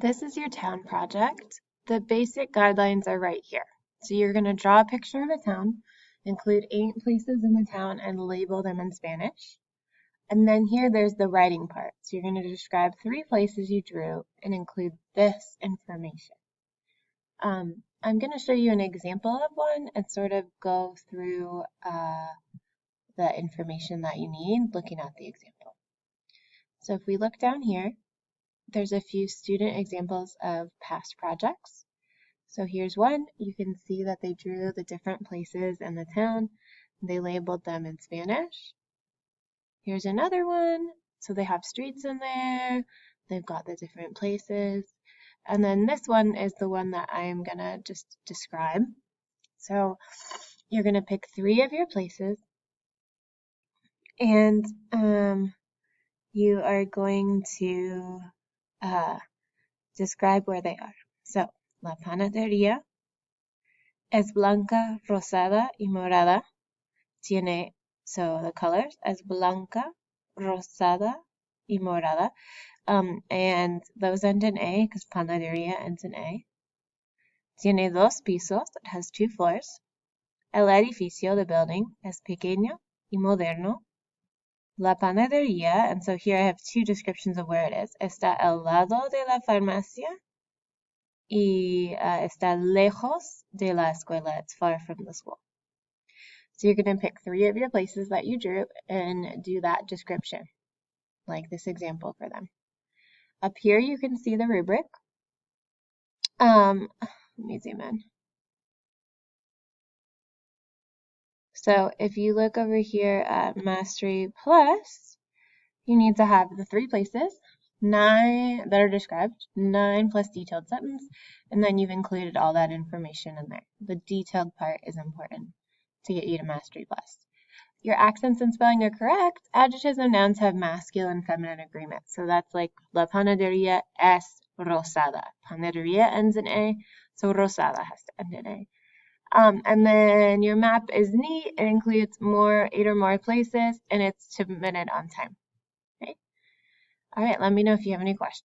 This is your town project. The basic guidelines are right here. So you're going to draw a picture of a town, include 8 places in the town, and label them in Spanish. And then here there's the writing part. So you're going to describe 3 places you drew and include this information. I'm going to show you an example of one and sort of go through the information that you need looking at the example. So if we look down here, there's a few student examples of past projects. So here's one. You can see that they drew the different places in the town. They labeled them in Spanish. Here's another one. So they have streets in there. They've got the different places. And then this one is the one that I'm going to just describe. So you're going to pick 3 of your places. And you are going to describe where they are. So, la panadería es blanca, rosada y morada. Tiene, so the colors es blanca, rosada y morada. And those end in A because panadería ends in A. Tiene 2 pisos, it has 2 floors. El edificio, the building, es pequeño y moderno. La panadería, and so here I have 2 descriptions of where it is. Está al lado de la farmacia y está lejos de la escuela. It's far from the school. So you're going to pick 3 of your places that you drew and do that description, like this example for them. Up here you can see the rubric. Let me zoom in. So if you look over here at Mastery Plus, you need to have the 3 places, 9 that are described, 9 plus detailed sentence, and then you've included all that information in there. The detailed part is important to get you to Mastery Plus. Your accents and spelling are correct. Adjectives and nouns have masculine and feminine agreement. So that's like la panadería es rosada. Panadería ends in A, so rosada has to end in A. And then your map is neat. It includes 8 or more places, and it's submitted on time. Okay. All right, let me know if you have any questions.